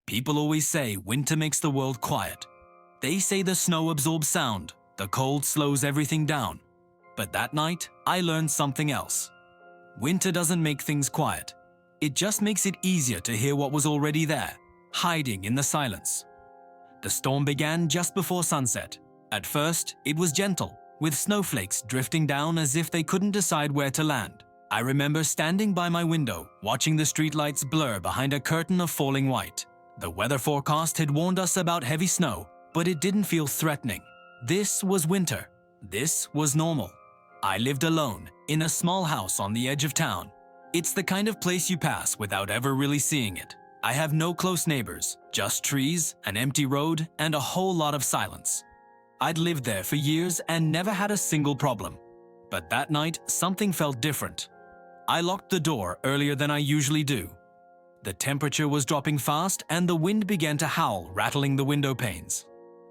People always say winter makes the world quiet. They say the snow absorbs sound, the cold slows everything down. But that night, I learned something else. Winter doesn't make things quiet. It just makes it easier to hear what was already there, hiding in the silence. The storm began just before sunset. At first, it was gentle, with snowflakes drifting down as if they couldn't decide where to land. I remember standing by my window, watching the streetlights blur behind a curtain of falling white. The weather forecast had warned us about heavy snow, but it didn't feel threatening. This was winter. This was normal. I lived alone, in a small house on the edge of town. It's the kind of place you pass without ever really seeing it. I have no close neighbors, just trees, an empty road, and a whole lot of silence. I'd lived there for years and never had a single problem. But that night, something felt different. I locked the door earlier than I usually do. The temperature was dropping fast and the wind began to howl, rattling the window panes.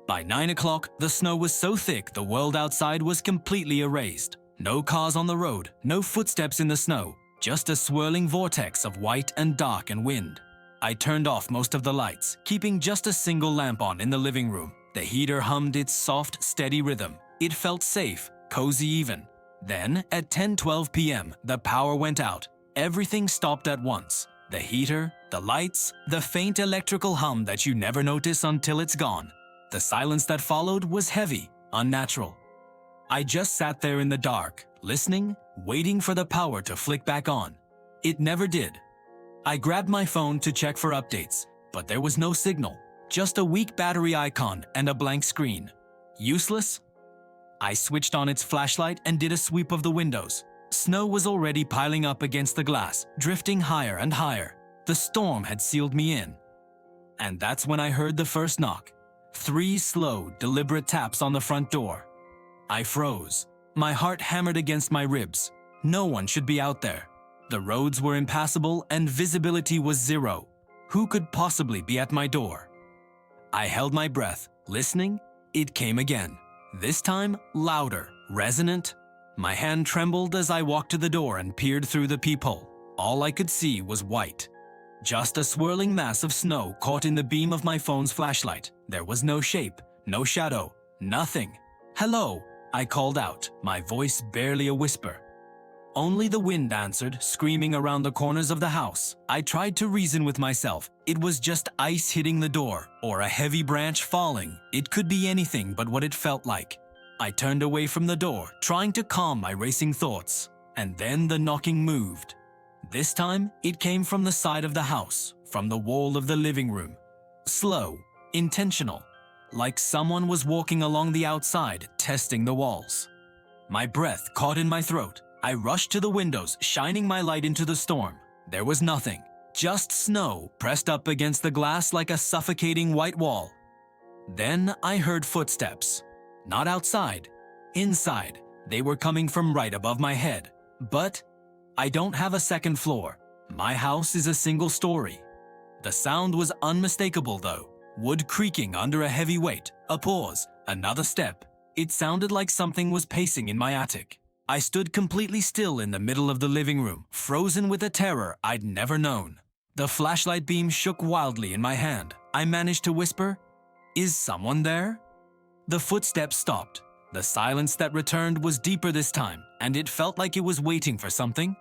By 9 o'clock, the snow was so thick the world outside was completely erased. No cars on the road, no footsteps in the snow, just a swirling vortex of white and dark and wind. I turned off most of the lights, keeping just a single lamp on in the living room. The heater hummed its soft, steady rhythm. It felt safe, cozy even. Then, at 10:12 p.m., the power went out. Everything stopped at once. The heater, the lights, the faint electrical hum that you never notice until it's gone. The silence that followed was heavy, unnatural. I just sat there in the dark, listening, waiting for the power to flick back on. It never did. I grabbed my phone to check for updates, but there was no signal. Just a weak battery icon and a blank screen. Useless? I switched on its flashlight and did a sweep of the windows. Snow was already piling up against the glass, drifting higher and higher. The storm had sealed me in. And that's when I heard the first knock. 3 slow, deliberate taps on the front door. I froze. My heart hammered against my ribs. No one should be out there. The roads were impassable and visibility was zero. Who could possibly be at my door? I held my breath, listening. It came again. This time, louder, resonant. My hand trembled as I walked to the door and peered through the peephole. All I could see was white. Just a swirling mass of snow caught in the beam of my phone's flashlight. There was no shape, no shadow, nothing. "Hello," I called out, my voice barely a whisper. Only the wind answered, screaming around the corners of the house. I tried to reason with myself. It was just ice hitting the door, or a heavy branch falling. It could be anything but what it felt like. I turned away from the door, trying to calm my racing thoughts. And then the knocking moved. This time, it came from the side of the house, from the wall of the living room. Slow, intentional, like someone was walking along the outside, testing the walls. My breath caught in my throat. I rushed to the windows, shining my light into the storm. There was nothing, just snow pressed up against the glass like a suffocating white wall. Then I heard footsteps. Not outside, inside. They were coming from right above my head. But I don't have a second floor. My house is a single story. The sound was unmistakable though. Wood creaking under a heavy weight, a pause, another step. It sounded like something was pacing in my attic. I stood completely still in the middle of the living room, frozen with a terror I'd never known. The flashlight beam shook wildly in my hand. I managed to whisper, "Is someone there?" The footsteps stopped. The silence that returned was deeper this time, and it felt like it was waiting for something.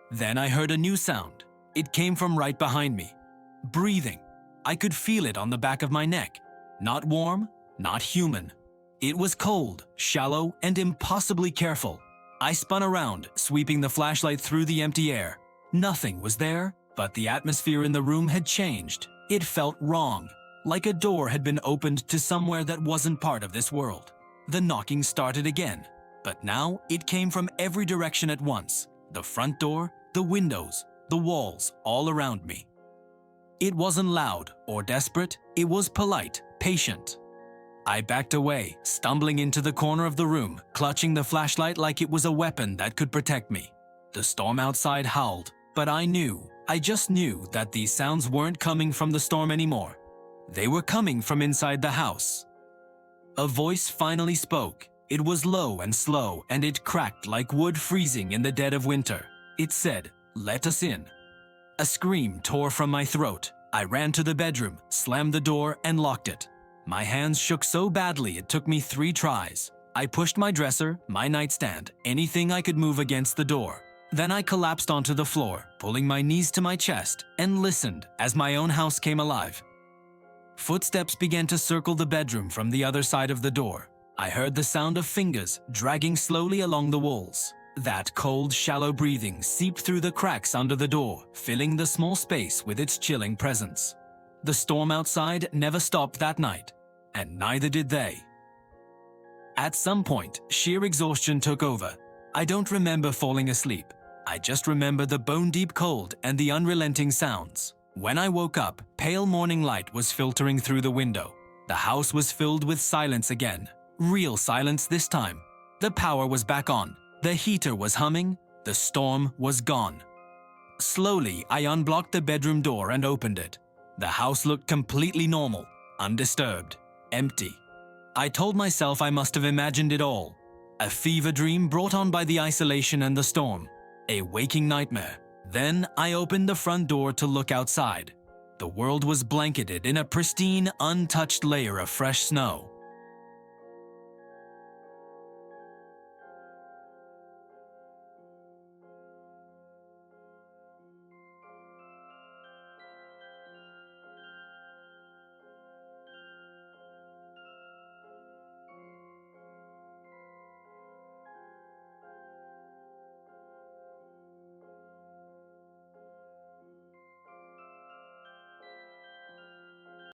Then I heard a new sound. It came from right behind me. Breathing. I could feel it on the back of my neck. Not warm, not human. It was cold, shallow, and impossibly careful. I spun around, sweeping the flashlight through the empty air. Nothing was there, but the atmosphere in the room had changed. It felt wrong, like a door had been opened to somewhere that wasn't part of this world. The knocking started again, but now it came from every direction at once. The front door, the windows, the walls, all around me. It wasn't loud or desperate, it was polite, patient. I backed away, stumbling into the corner of the room, clutching the flashlight like it was a weapon that could protect me. The storm outside howled, but I just knew that these sounds weren't coming from the storm anymore. They were coming from inside the house. A voice finally spoke. It was low and slow, and it cracked like wood freezing in the dead of winter. It said, "Let us in." A scream tore from my throat. I ran to the bedroom, slammed the door, and locked it. My hands shook so badly it took me 3 tries. I pushed my dresser, my nightstand, anything I could move against the door. Then I collapsed onto the floor, pulling my knees to my chest, and listened as my own house came alive. Footsteps began to circle the bedroom from the other side of the door. I heard the sound of fingers dragging slowly along the walls. That cold, shallow breathing seeped through the cracks under the door, filling the small space with its chilling presence. The storm outside never stopped that night, and neither did they. At some point, sheer exhaustion took over. I don't remember falling asleep. I just remember the bone-deep cold and the unrelenting sounds. When I woke up, pale morning light was filtering through the window. The house was filled with silence again. Real silence this time. The power was back on. The heater was humming. The storm was gone. Slowly, I unblocked the bedroom door and opened it. The house looked completely normal, undisturbed, empty. I told myself I must have imagined it all. A fever dream brought on by the isolation and the storm. A waking nightmare. Then I opened the front door to look outside. The world was blanketed in a pristine, untouched layer of fresh snow.